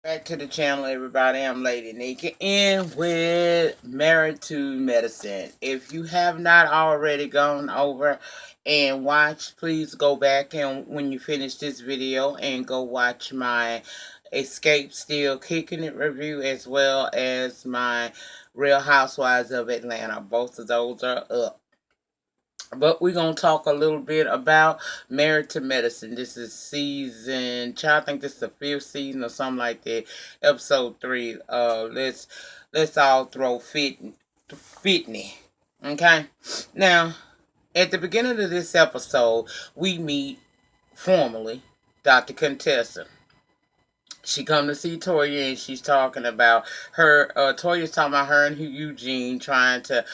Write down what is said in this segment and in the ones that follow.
Back to the channel, everybody. I'm Lady Nikki, and with Married to Medicine. If you have not already gone over and watched, please go back and when you finish this video and go watch my Escape Still Kicking It review, as well as my Real Housewives of Atlanta. Both of those are up. But we're going to talk a little bit about Married to Medicine. This is I think this is the fifth season or something like that. Episode 3. Let's all throw fitney. Okay? Now, at the beginning of this episode, we meet formally Dr. Contessa. She come to see Toya, and she's talking about her, Toya's talking about her and Eugene trying to,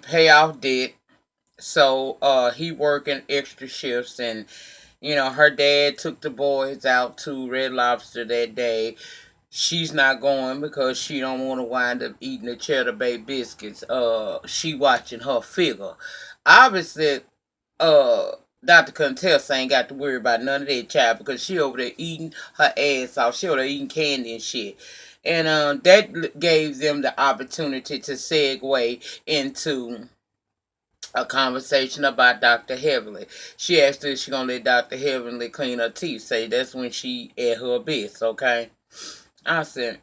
pay off debt. So he working extra shifts, and her dad took the boys out to Red Lobster that day. She's not going because she don't want to wind up eating the Cheddar Bay biscuits. She watching her figure. Obviously, uh Dr. Contessa ain't got to worry about none of that, child, because she over there eating her ass off. She over there eating candy and shit. And that gave them the opportunity to segue into a conversation about Dr. Heavenly. She asked her if she gonna let Dr. Heavenly clean her teeth. Say that's when she at her best, okay? I said,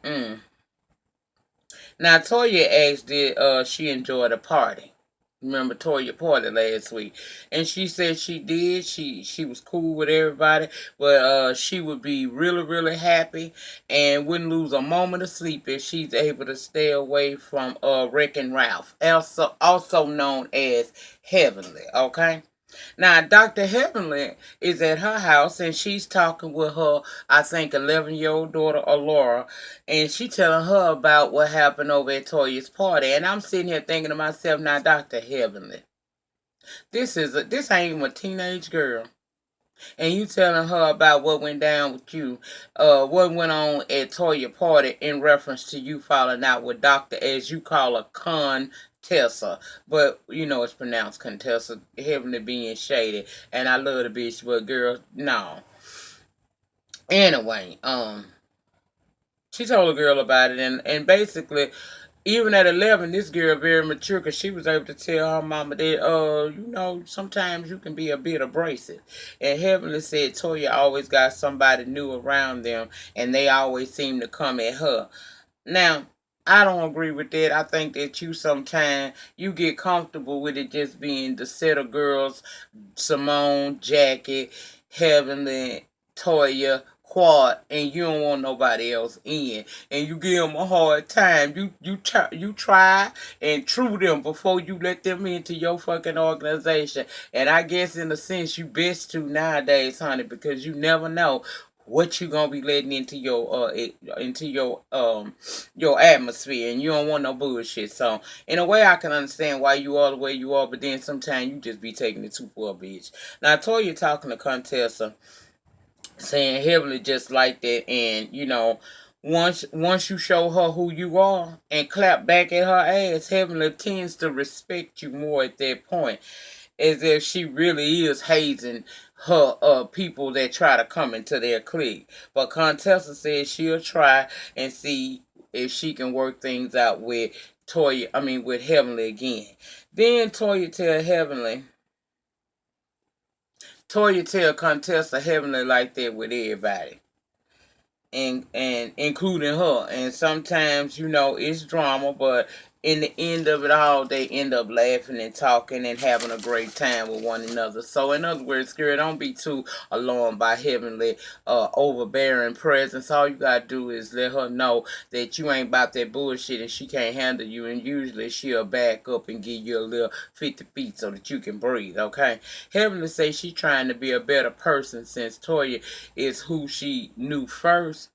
Now Toya asked did she enjoy the party. Remember Toya party last week. And she said she did. She was cool with everybody. But she would be really, really happy and wouldn't lose a moment of sleep if she's able to stay away from Wrecking Ralph. Also known as Heavenly, okay? Now, Dr. Heavenly is at her house and she's talking with her, I think, 11-year-old daughter, Alaura, and she telling her about what happened over at Toya's party. And I'm sitting here thinking to myself, now, Dr. Heavenly, this ain't even a teenage girl. And you telling her about what went down with you, what went on at Toya party in reference to you falling out with Dr. as you call her, Contessa. But it's pronounced Contessa, Heavenly being shady. And I love the bitch, but girl, no. Anyway, she told a girl about it, and basically, even at 11, this girl very mature because she was able to tell her mama that, sometimes you can be a bit abrasive. And Heavenly said Toya always got somebody new around them, and they always seem to come at her. Now, I don't agree with that. I think that sometimes you get comfortable with it just being the set of girls, Simone, Jackie, Heavenly, Toya, Quad, and you don't want nobody else in, and you give them a hard time. You try and true them before you let them into your fucking organization. And I guess in a sense you best to nowadays, honey, because you never know what you gonna be letting into your atmosphere, and you don't want no bullshit. So in a way, I can understand why you are the way you are, but then sometimes you just be taking it too far, bitch. Now I told you talking to Contessa, saying Heavenly just like that, and once you show her who you are and clap back at her ass, Heavenly tends to respect you more at that point, as if she really is hazing her people that try to come into their clique. But Contessa says she'll try and see if she can work things out with with Heavenly again. Then Toya tell Contessa Heavenly like that with everybody, and including her. And sometimes it's drama, but in the end of it all, they end up laughing and talking and having a great time with one another. So in other words, girl, don't be too alarmed by Heavenly overbearing presence. All you gotta do is let her know that you ain't about that bullshit and she can't handle you, and usually she'll back up and give you a little 50 feet so that you can breathe. Okay? Heavenly say she trying to be a better person since Toya is who she knew first.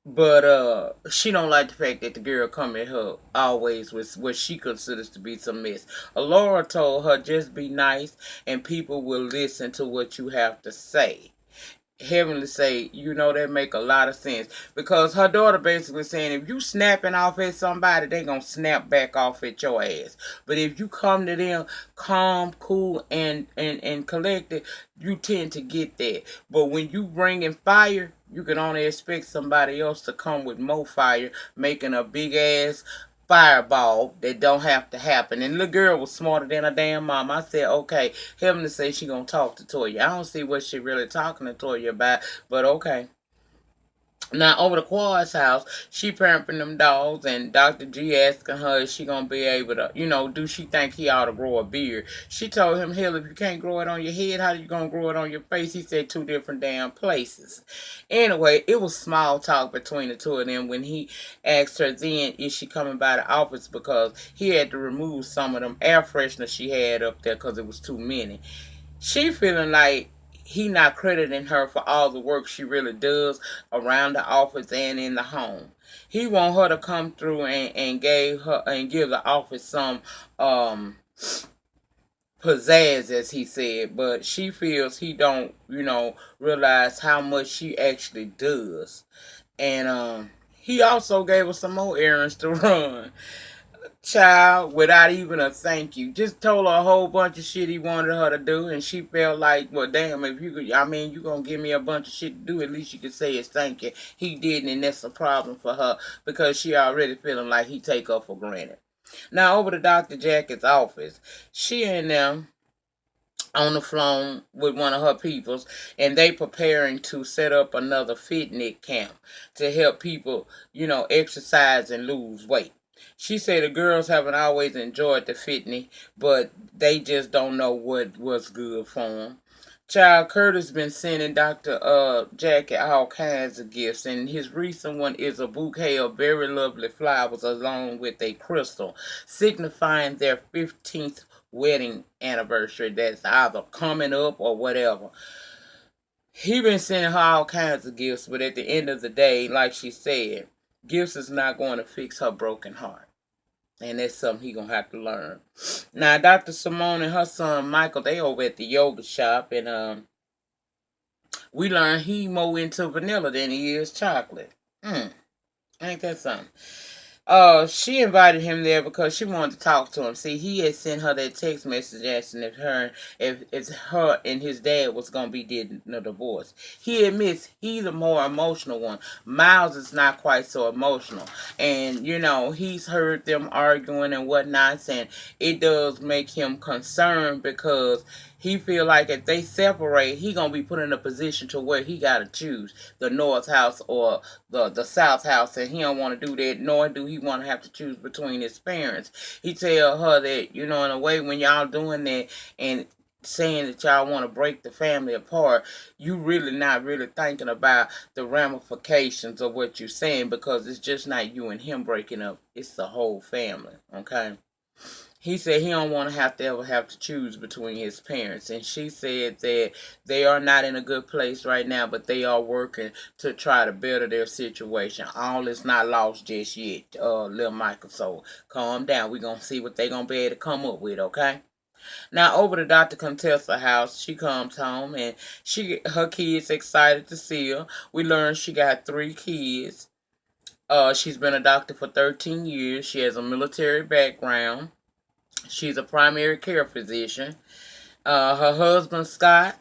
But she don't like the fact that the girl come at her always with what she considers to be some mess. Alaura told her just be nice and people will listen to what you have to say. Heavenly say, that make a lot of sense. Because her daughter basically saying if you snapping off at somebody, they gonna snap back off at your ass. But if you come to them calm, cool, and collected, you tend to get that. But when you bringing fire, You can only expect somebody else to come with more fire, making a big ass fireball that don't have to happen. And the girl was smarter than her damn mom. I said, okay, Heavenly say she gonna talk to Toya. I don't see what she really talking to Toya about, but okay. Now over the Quad's house, she pampering them dogs, and Dr. G asking her if she gonna be able to, do she think he ought to grow a beard? She told him, hell, if you can't grow it on your head, how you gonna grow it on your face? He said two different damn places. Anyway, it was small talk between the two of them when he asked her then is she coming by the office because he had to remove some of them air fresheners she had up there because it was too many. She feeling like he not crediting her for all the work she really does around the office and in the home. He want her to come through and give the office some pizzazz, as he said, but she feels he don't, realize how much she actually does. And he also gave her some more errands to run, child, without even a thank you. Just told her a whole bunch of shit he wanted her to do, and she felt like, well, damn, if you could, you gonna give me a bunch of shit to do, at least you could say it's thank you. He didn't, and that's a problem for her because she already feeling like he take her for granted. Now over to Dr. Jackie's office. She and them on the phone with one of her peoples, and they preparing to set up another fitness camp to help people, exercise and lose weight. She said the girls haven't always enjoyed the fitness, but they just don't know what was good for them. Child, Curtis been sending Dr. Jackie all kinds of gifts, and his recent one is a bouquet of very lovely flowers along with a crystal, signifying their 15th wedding anniversary that's either coming up or whatever. He been sending her all kinds of gifts, but at the end of the day, like she said, gifts is not going to fix her broken heart. And that's something he gonna have to learn. Now, Dr. Simone and her son Michael, they over at the yoga shop, and we learned he more into vanilla than he is chocolate. Ain't that something? She invited him there because she wanted to talk to him. See, he had sent her that text message asking if her and his dad was gonna be getting a divorce. He admits he's the more emotional one. Miles is not quite so emotional, and he's heard them arguing and whatnot, and it does make him concerned because he feel like if they separate, he gonna be put in a position to where he gotta choose the North House or the South House, and he don't want to do that, nor do he want to have to choose between his parents. He tell her that, in a way, when y'all doing that and saying that y'all want to break the family apart, you really not really thinking about the ramifications of what you're saying, because it's just not you and him breaking up, it's the whole family, okay? He said he don't want to ever have to choose between his parents, and she said that they are not in a good place right now, but they are working to try to better their situation. All is not lost just yet, little Michael. So calm down. We're gonna see what they gonna be able to come up with, okay? Now over to Dr. Contessa house. She comes home and her kids excited to see her. We learned she got 3 kids. She's been a doctor for 13 years. She has a military background. She's a primary care physician. Her husband, Scott,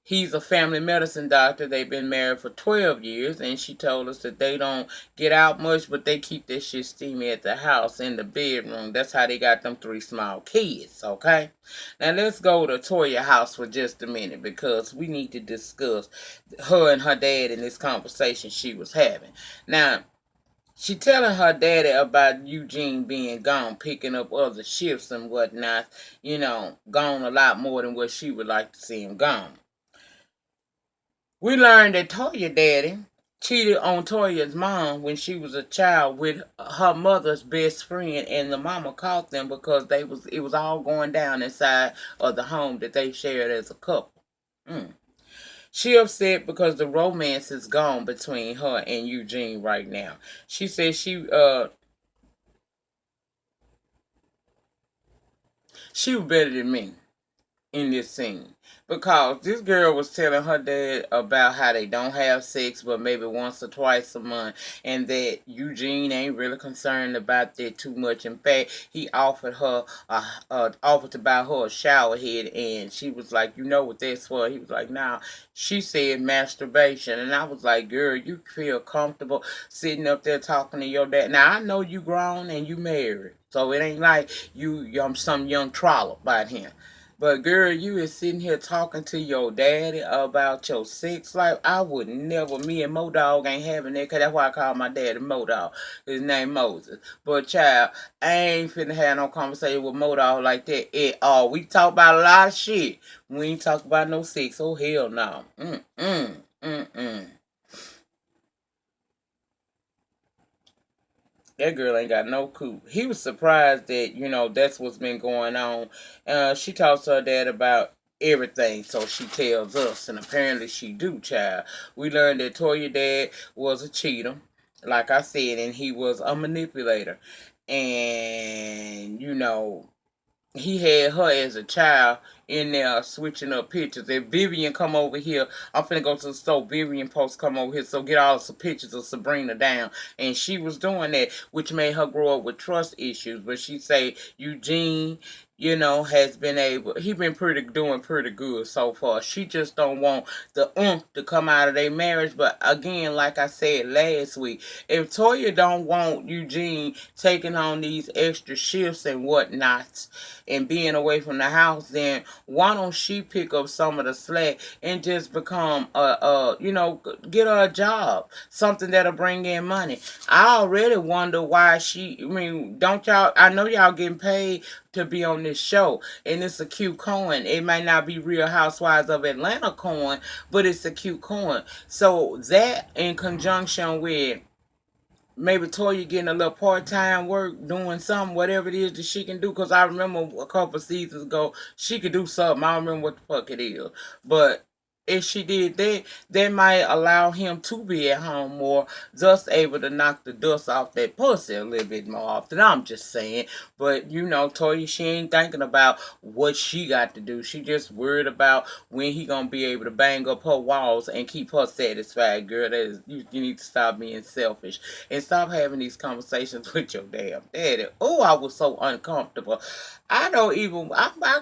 he's a family medicine doctor. They've been married for 12 years, and she told us that they don't get out much, but they keep their shit steamy at the house in the bedroom. That's how they got them 3 small kids, okay? Now, let's go to Toya house for just a minute because we need to discuss her and her dad in this conversation she was having. Now, she telling her daddy about Eugene being gone, picking up other shifts and whatnot, gone a lot more than what she would like to see him gone. We learned that Toya daddy cheated on Toya's mom when she was a child with her mother's best friend, and the mama caught them because it was all going down inside of the home that they shared as a couple. She upset because the romance is gone between her and Eugene right now. She said she was better than me. in this scene, because this girl was telling her dad about how they don't have sex but maybe once or twice a month, and that Eugene ain't really concerned about that too much. In fact, he offered to buy her a shower head, and she was like, "You know what that's for?" He was like, "Nah." She said masturbation, and I was like, "Girl, you feel comfortable sitting up there talking to your dad? Now I know you grown and you married, so it ain't like you some young trollop out here." But girl, you is sitting here talking to your daddy about your sex life. I would never. Me and Mo Dog ain't having that, cause that's why I call my daddy Mo Dog. His name Moses. But child, I ain't finna have no conversation with Mo Dog like that at all. We talk about a lot of shit. We ain't talk about no sex. Oh hell no. Mm. That girl ain't got no clue. He was surprised that, that's what's been going on. She talks to her dad about everything, so she tells us, and apparently she do, child. We learned that Toya dad was a cheater, like I said, and he was a manipulator. And, he had her as a child in there switching up pictures. If Vivian come over here, I'm finna go to the store. Vivian post come over here, so get all some pictures of Sabrina down. And she was doing that, which made her grow up with trust issues. But she say Eugene, has been he been doing pretty good so far. She just don't want the to come out of their marriage. But again, like I said last week, if Toya don't want Eugene taking on these extra shifts and whatnots and being away from the house, then why don't she pick up some of the slack and just become get her a job, something that'll bring in money. I already wonder why don't y'all, I know y'all getting paid to be on this show, and it's a cute coin. It might not be Real Housewives of Atlanta coin, but it's a cute coin. So that in conjunction with maybe Toya getting a little part-time work, doing something, whatever it is that she can do. Because I remember a couple seasons ago, she could do something. I don't remember what the fuck it is. But if she did that, that might allow him to be at home more, thus able to knock the dust off that pussy a little bit more often. I'm just saying. But, Toya, she ain't thinking about what she got to do. She just worried about when he gonna be able to bang up her walls and keep her satisfied. Girl, you need to stop being selfish and stop having these conversations with your damn daddy. Oh, I was so uncomfortable. I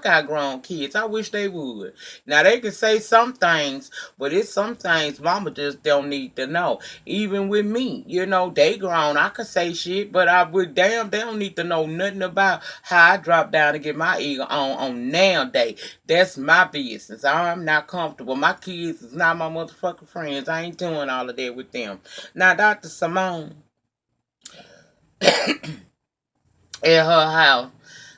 got grown kids. I wish they would. Now, they can say some things, but it's some things mama just don't need to know. Even with me, they grown. I could say shit, but they don't need to know nothing about how I drop down to get my ego on nowadays. That's my business. I'm not comfortable. My kids is not my motherfucking friends. I ain't doing all of that with them. Now, Dr. Simone at her house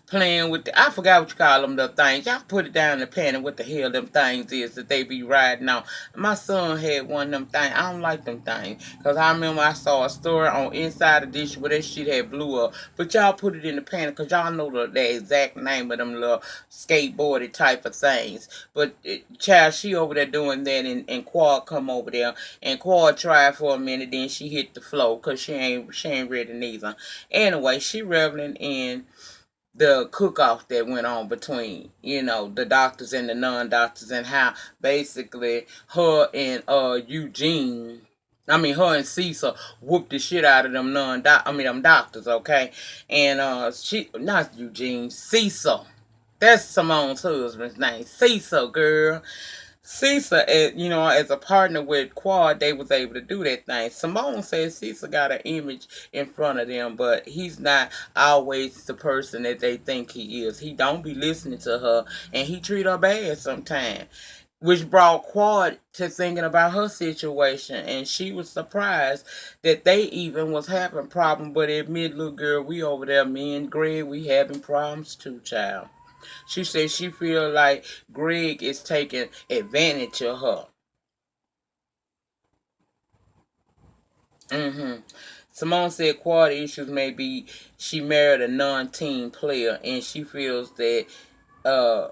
playing with I forgot what you call them, the things. Y'all put it down in the pan and what the hell them things is that they be riding on. My son had one of them things. I don't like them things. Because I remember I saw a story on Inside Edition where that shit had blew up. But y'all put it in the pan because y'all know the exact name of them little skateboardy type of things. But child, she over there doing that, and Quad come over there. And Quad tried for a minute, then she hit the floor because she ain't ready neither. Anyway, she reveling in the cook-off that went on between, the doctors and the non-doctors, and how basically her and her and Cecil whooped the shit out of them them doctors, okay? And she, not Eugene, Cecil. That's Simone's husband's name. Cecil, girl. Cecil, as a partner with Quad, they was able to do that thing. Simone says Cecil got an image in front of them, but he's not always the person that they think he is. He don't be listening to her, and he treat her bad sometimes, which brought Quad to thinking about her situation, and she was surprised that they even was having problems. But admit, little girl, we over there, me and Greg, we having problems too, child. She said she feel like Greg is taking advantage of her. Simone said quad issues may be she married a non-team player, and she feels that uh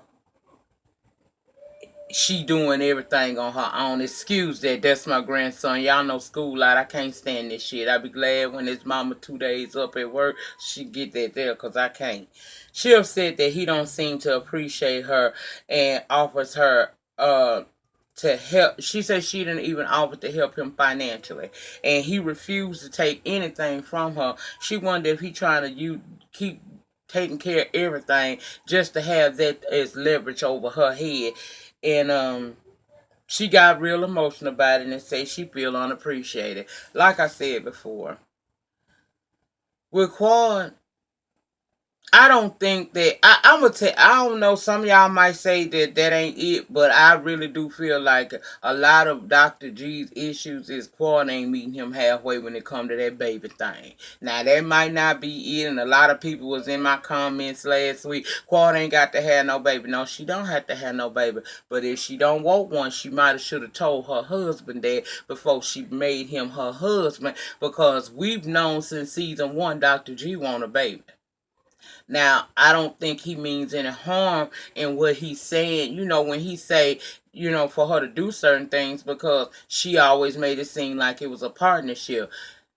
she doing everything on her own. Excuse that. That's my grandson. Y'all know school out. I can't stand this shit. I be glad when his mama 2 days up at work, she get that there because I can't. She upset that he don't seem to appreciate her and offers her to help. She said she didn't even offer to help him financially, and he refused to take anything from her. She wondered if he trying to keep taking care of everything just to have that as leverage over her head. And she got real emotional about it and said she feel unappreciated. Like I said before, with Quad, I don't think that I'm gonna tell. I don't know. Some of y'all might say that that ain't it, but I really do feel like a lot of Dr. G's issues is Quad ain't meeting him halfway when it come to that baby thing. Now that might not be it, and a lot of people was in my comments last week. Quad ain't got to have no baby. No, she don't have to have no baby. But if she don't want one, she might have should have told her husband that before she made him her husband. Because we've known since season 1, Dr. G want a baby. Now, I don't think he means any harm in what he's saying, when he say, for her to do certain things because she always made it seem like it was a partnership.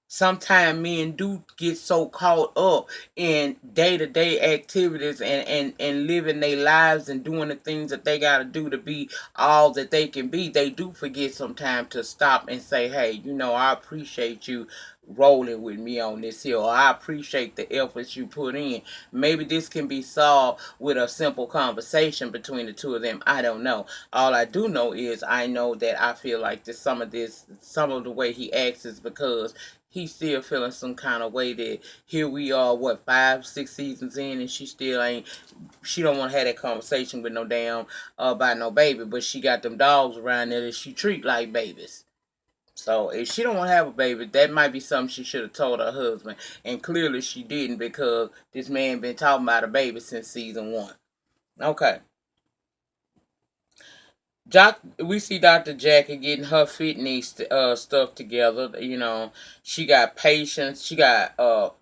Sometimes men do get so caught up in day-to-day activities and living their lives and doing the things that they got to do to be all that they can be. They do forget sometimes to stop and say, hey, I appreciate you rolling with me on this hill. I appreciate the efforts you put in. Maybe this can be solved with a simple conversation between the two of them. I don't know. All I do know is I know that I feel like some of the way he acts is because he's still feeling some kind of way that here we are, 5, 6 seasons in, and she don't want to have that conversation with no damn about no baby, but she got them dogs around there that she treat like babies. So if she don't want to have a baby, that might be something she should have told her husband, and clearly she didn't because this man been talking about a baby since season 1. Okay. We see Dr. Jackie getting her fitness stuff together. She got patients. She got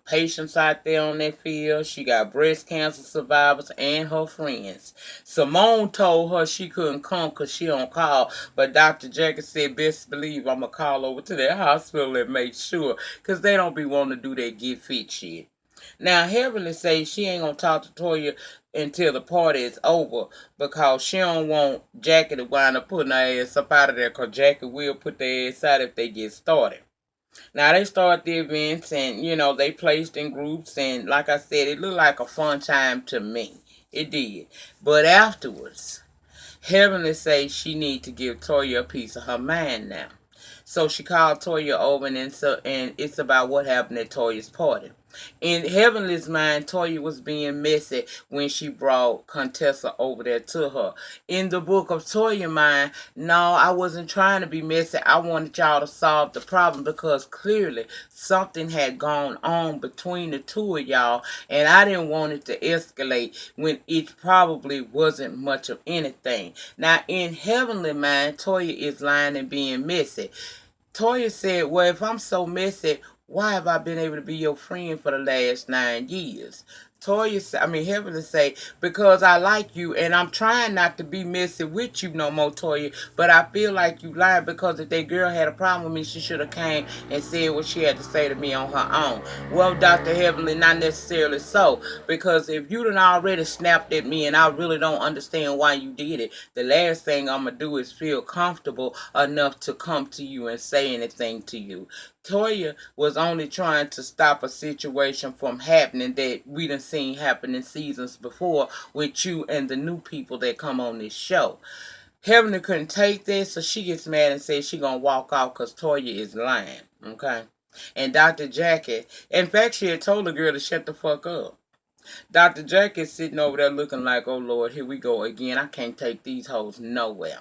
patients out there on that field. She got breast cancer survivors and her friends. Simone told her she couldn't come because she on call, but Dr. Jackie said, best believe I'm going to call over to that hospital and make sure because they don't be wanting to do that get fit shit. Now, Heavenly says she ain't going to talk to Toya until the party is over because she don't want Jackie to wind up putting her ass up out of there because Jackie will put their ass out if they get started. Now, they start the events and, they placed in groups and like I said, it looked like a fun time to me. It did. But afterwards, Heavenly says she need to give Toya a piece of her mind now. So she called Toya over and it's about what happened at Toya's party. In Heavenly's mind, Toya was being messy when she brought Contessa over there to her. In the book of Toya mind, no, I wasn't trying to be messy. I wanted y'all to solve the problem because clearly something had gone on between the two of y'all, and I didn't want it to escalate when it probably wasn't much of anything. Now, in Heavenly mind, Toya is lying and being messy. Toya said, well, if I'm so messy, why have I been able to be your friend for the last 9 years? Heavenly say, because I like you and I'm trying not to be messy with you no more, Toya, but I feel like you lied because if that girl had a problem with me, she should have came and said what she had to say to me on her own. Well, Dr. Heavenly, not necessarily so, because if you done already snapped at me and I really don't understand why you did it, the last thing I'm going to do is feel comfortable enough to come to you and say anything to you. Toya was only trying to stop a situation from happening that we done seen happen in seasons before with you and the new people that come on this show. Heavenly couldn't take this, so she gets mad and says she gonna walk off because Toya is lying. Okay? And Dr. Jackie, in fact, she had told the girl to shut the fuck up. Dr. Jackie is sitting over there looking like, oh Lord, here we go again. I can't take these hoes nowhere.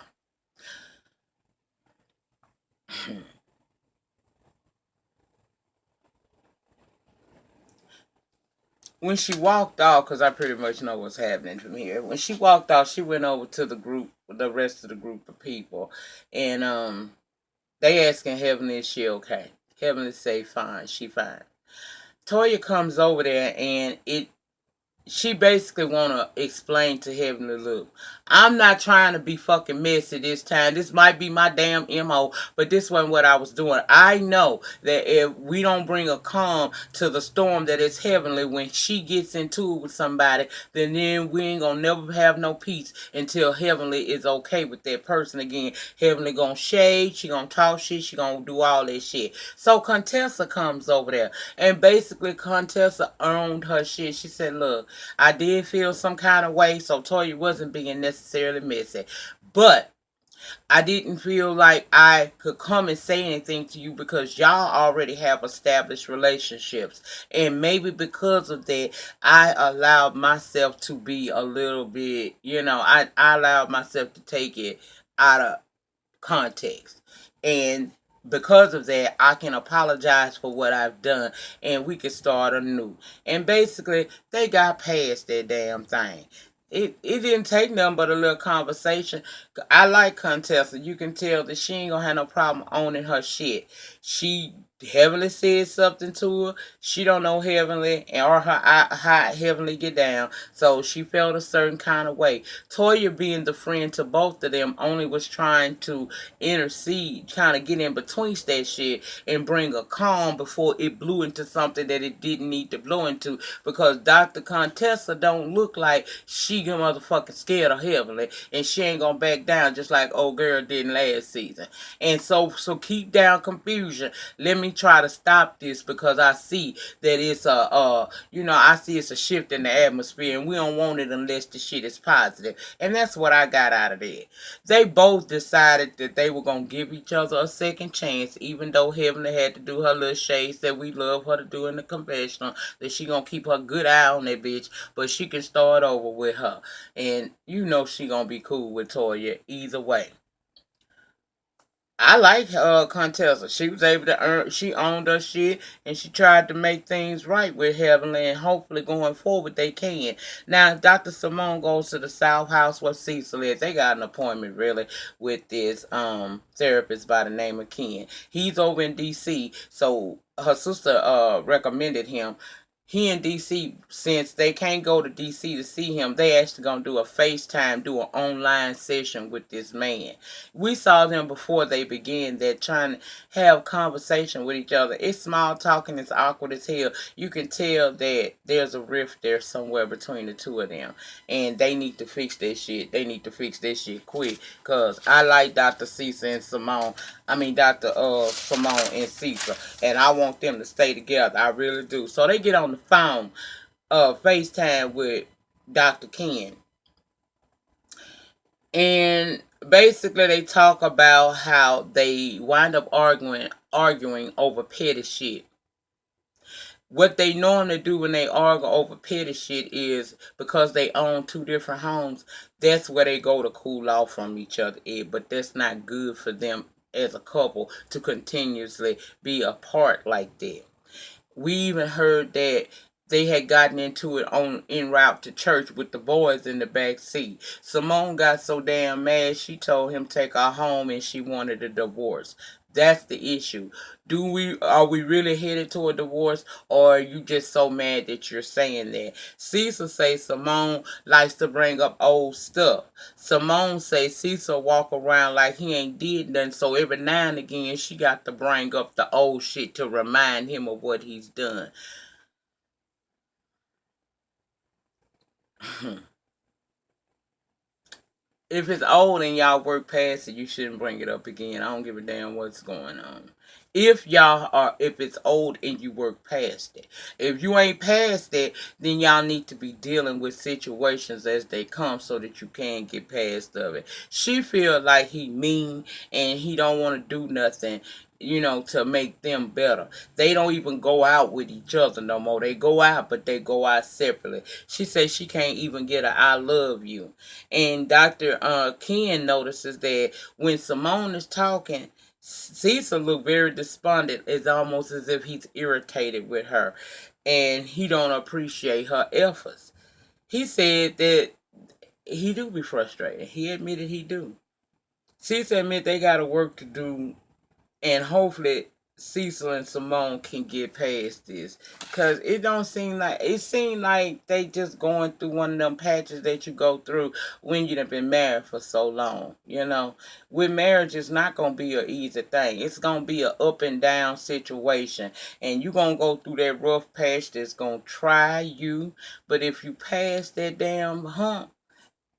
When she walked off, because I pretty much know what's happening from here. When she walked off, she went over to the rest of the group of people, and they asking Heavenly is she okay? Heavenly say fine, she fine. Toya comes over there and she basically want to explain to Heavenly, look, I'm not trying to be fucking messy this time. This might be my damn MO, but this wasn't what I was doing. I know that if we don't bring a calm to the storm that is Heavenly when she gets into it with somebody, then we ain't gonna never have no peace until Heavenly is okay with that person again. Heavenly gonna shade, she gonna talk shit, she gonna do all that shit. So Contessa comes over there, and basically Contessa owned her shit. She said, look, I did feel some kind of way, so Toya wasn't being necessarily messy. But I didn't feel like I could come and say anything to you because y'all already have established relationships. And maybe because of that, I allowed myself to be a little bit, I allowed myself to take it out of context. And because of that, I can apologize for what I've done and we can start anew. And basically, they got past that damn thing. It didn't take nothing but a little conversation. I like Contessa. You can tell that she ain't gonna have no problem owning her shit. She Heavenly said something to her. She don't know Heavenly or how Heavenly get down. So she felt a certain kind of way. Toya being the friend to both of them only was trying to intercede, trying to get in between that shit and bring a calm before it blew into something that it didn't need to blow into. Because Dr. Contessa don't look like she motherfucking scared of Heavenly, and she ain't gonna back down just like old girl did last season. And so keep down confusion. Let me try to stop this because I see that it's I see it's a shift in the atmosphere, and we don't want it unless the shit is positive. And that's what I got out of it. They both decided that they were gonna give each other a second chance, even though Heavenly had to do her little shades that we love her to do in the confessional. That she gonna keep her good eye on that bitch, but she can start over with her, and she gonna be cool with Toya either way. I like Contessa. She was able to earn. She owned her shit, and she tried to make things right with Heavenly, and hopefully going forward they can. Now, Dr. Simone goes to the South House where Cecil is. They got an appointment really with this therapist by the name of Ken. He's over in D.C., so her sister recommended him. He in DC, since they can't go to DC to see him, they actually gonna do a FaceTime, do an online session with this man. We saw them before they began. They're trying to have conversation with each other. It's small talking, it's awkward as hell. You can tell that there's a rift there somewhere between the two of them. And they need to fix that shit. They need to fix that shit quick. Cause I like Dr. Cecil and Simone. I mean Dr. Simone and Cecil. And I want them to stay together. I really do. So they get on the phone, FaceTime with Dr. Ken. And basically they talk about how they wind up arguing over petty shit. What they normally do when they argue over petty shit is because they own two different homes, that's where they go to cool off from each other. But that's not good for them as a couple to continuously be apart like that. We even heard that they had gotten into it on en route to church with the boys in the back seat. Simone got so damn mad she told him to take her home and she wanted a divorce. That's the issue. Are we really headed to a divorce, or are you just so mad that you're saying that? Cecil says Simone likes to bring up old stuff. Simone says Cecil walk around like he ain't did nothing, so every now and again she got to bring up the old shit to remind him of what he's done. If it's old and y'all work past it, you shouldn't bring it up again. I don't give a damn what's going on. If it's old and you work past it. If you ain't past it, then y'all need to be dealing with situations as they come so that you can get past of it. She feel like he mean and he don't want to do nothing, to make them better. They don't even go out with each other no more. They go out, but they go out separately. She says she can't even get a I love you. And Dr. Ken notices that when Simone is talking, Cecil look very despondent. It's almost as if he's irritated with her. And he don't appreciate her efforts. He said that he do be frustrated. He admitted he do. Cecil admit they got a work to do, and hopefully Cecil and Simone can get past this, because it don't seem like, it seem like they just going through one of them patches that you go through when you've been married for so long. With marriage, it's not gonna be an easy thing. It's gonna be a up and down situation, and you gonna go through that rough patch that's gonna try you. But if you pass that damn hump,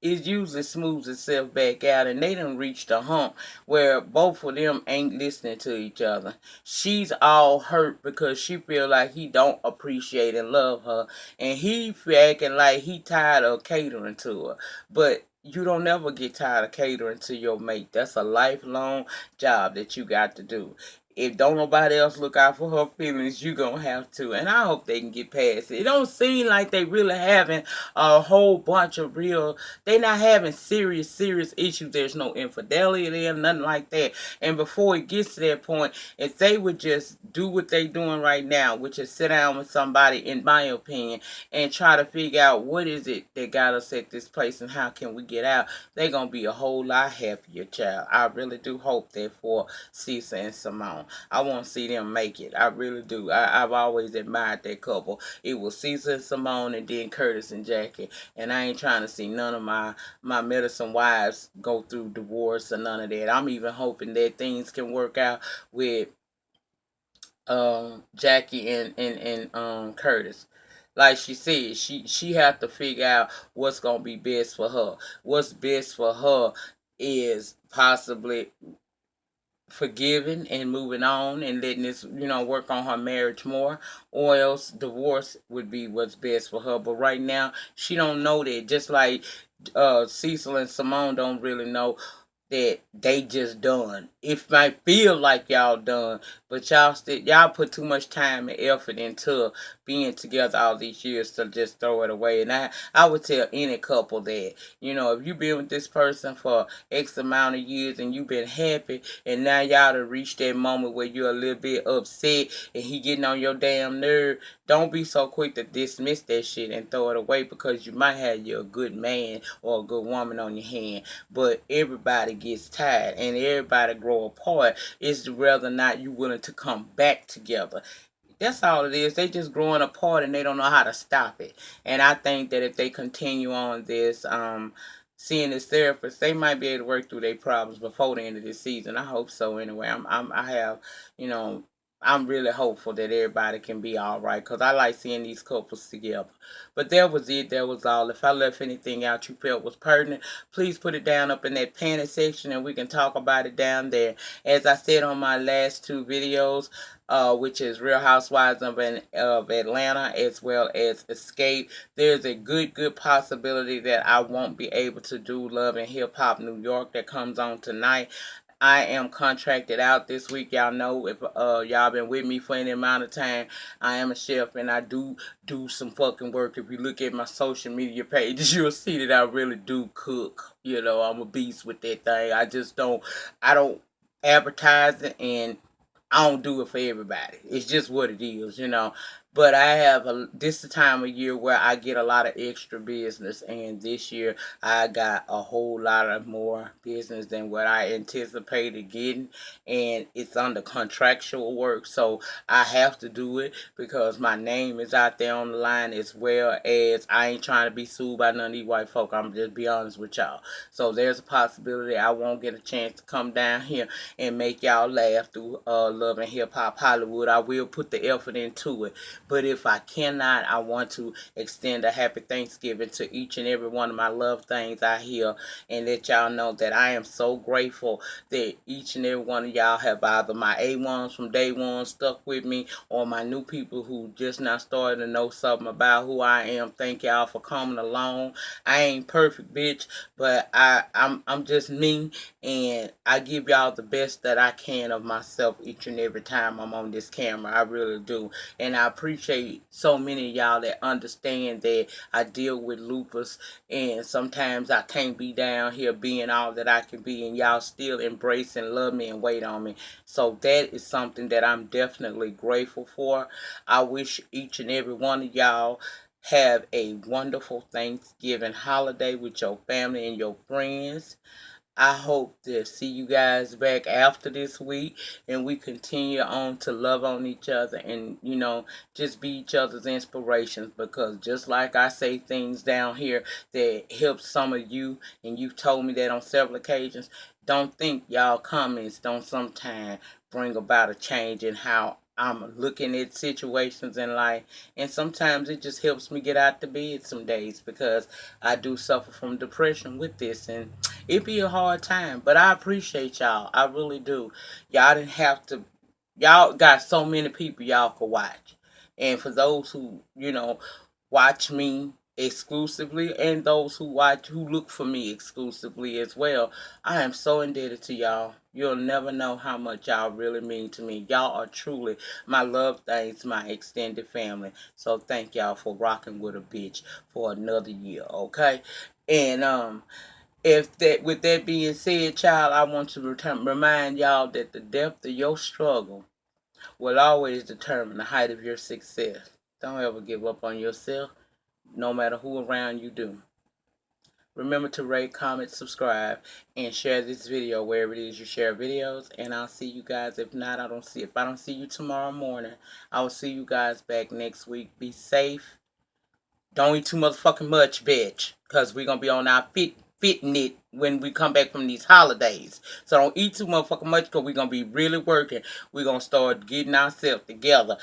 it usually smooths itself back out, and they done reached a hump where both of them ain't listening to each other. She's all hurt because she feel like he don't appreciate and love her, and he feel acting like he tired of catering to her. But you don't never get tired of catering to your mate. That's a lifelong job that you got to do. If don't nobody else look out for her feelings, you gonna have to. And I hope they can get past it. It don't seem like they really having a whole bunch of real, they not having serious issues. There's no infidelity there, nothing like that. And before it gets to that point, if they would just do what they doing right now, which is sit down with somebody, in my opinion, and try to figure out what is it that got us at this place and how can we get out, they gonna be a whole lot happier, child. I really do hope that for Cisa and Simone. I want to see them make it. I really do. I've always admired that couple. It was Cisa and Simone, and then Curtis and Jackie. And I ain't trying to see none of my medicine wives go through divorce or none of that. I'm even hoping that things can work out with Jackie and Curtis. Like she said, she have to figure out what's gonna be best for her. What's best for her is possibly forgiving and moving on and letting this, work on her marriage more, or else divorce would be what's best for her. But right now, she don't know that. Just like Cecil and Simone don't really know that they just done. It might feel like y'all done, but y'all put too much time and effort into being together all these years to just throw it away. And I would tell any couple that, if you've been with this person for X amount of years and you've been happy, and now y'all to reach that moment where you're a little bit upset and he getting on your damn nerve, don't be so quick to dismiss that shit and throw it away, because you might have you a good man or a good woman on your hand. But everybody gets tired and everybody grow apart. It's whether or not you willing to come back together. That's all it is. They just growing apart and they don't know how to stop it. And I think that if they continue on this, seeing this therapist, they might be able to work through their problems before the end of this season. I hope so. Anyway, I have, you know, I'm really hopeful that everybody can be all right, because I like seeing these couples together. But that was it. That was all. If I left anything out you felt was pertinent, please put it down up in that panic section and we can talk about it down there. As I said on my last two videos, which is Real Housewives of Atlanta as well as Escape, there's a good possibility that I won't be able to do Love and Hip Hop New York that comes on tonight. I am contracted out this week. Y'all know, if y'all been with me for any amount of time, I am a chef and I do some fucking work. If you look at my social media pages, you'll see that I really do cook. I'm a beast with that thing. I don't advertise it, and I don't do it for everybody. It's just what it is. But I have this the time of year where I get a lot of extra business, and this year I got a whole lot of more business than what I anticipated getting, and it's under contractual work, so I have to do it because my name is out there on the line, as well as I ain't trying to be sued by none of these white folk. I'm just be honest with y'all. So there's a possibility I won't get a chance to come down here and make y'all laugh through Love and Hip Hop Hollywood. I will put the effort into it. But if I cannot, I want to extend a happy Thanksgiving to each and every one of my love things out here, and let y'all know that I am so grateful that each and every one of y'all have either my A1s from day one stuck with me, or my new people who just now started to know something about who I am. Thank y'all for coming along. I ain't perfect, bitch, but I'm just me, and I give y'all the best that I can of myself each and every time I'm on this camera. I really do. And I appreciate so many of y'all that understand that I deal with lupus, and sometimes I can't be down here being all that I can be, and y'all still embrace and love me and wait on me. So that is something that I'm definitely grateful for. I wish each and every one of y'all have a wonderful Thanksgiving holiday with your family and your friends. I hope to see you guys back after this week, and we continue on to love on each other and, just be each other's inspirations, because just like I say things down here that helps some of you, and you've told me that on several occasions, don't think y'all comments don't sometimes bring about a change in how I'm looking at situations in life. And sometimes it just helps me get out the bed some days, because I do suffer from depression with this, and it be a hard time. But I appreciate y'all. I really do. Y'all didn't have to. Y'all got so many people y'all could watch. And for those who, watch me exclusively, and those who look for me exclusively as well, I am so indebted to y'all. You'll never know how much y'all really mean to me. Y'all are truly my love things, my extended family. So thank y'all for rocking with a bitch for another year, okay? And if that with that being said, child, I want to remind y'all that the depth of your struggle will always determine the height of your success. Don't ever give up on yourself, no matter who around you do. Remember to rate, comment, subscribe, and share this video wherever it is you share videos. And I'll see you guys. If I don't see you tomorrow morning, I will see you guys back next week. Be safe. Don't eat too motherfucking much, bitch. Because we're going to be on our fitting it when we come back from these holidays. So don't eat too motherfucking much, because we're going to be really working. We're going to start getting ourselves together.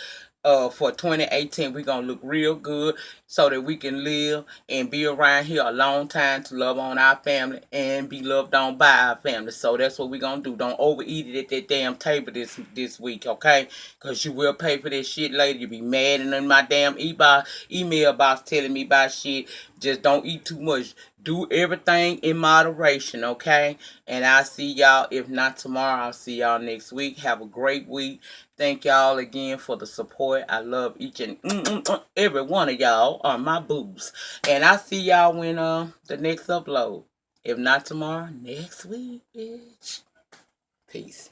For 2018, we're going to look real good, so that we can live and be around here a long time to love on our family and be loved on by our family. So that's what we're going to do. Don't overeat it at that damn table this week, okay? Because you will pay for this shit later. You'll be mad and in my damn email box telling me about shit. Just don't eat too much. Do everything in moderation, okay? And I'll see y'all. If not tomorrow, I'll see y'all next week. Have a great week. Thank y'all again for the support. I love each and every one of y'all are my boobs. And I'll see y'all when the next upload. If not tomorrow, next week, bitch. Peace.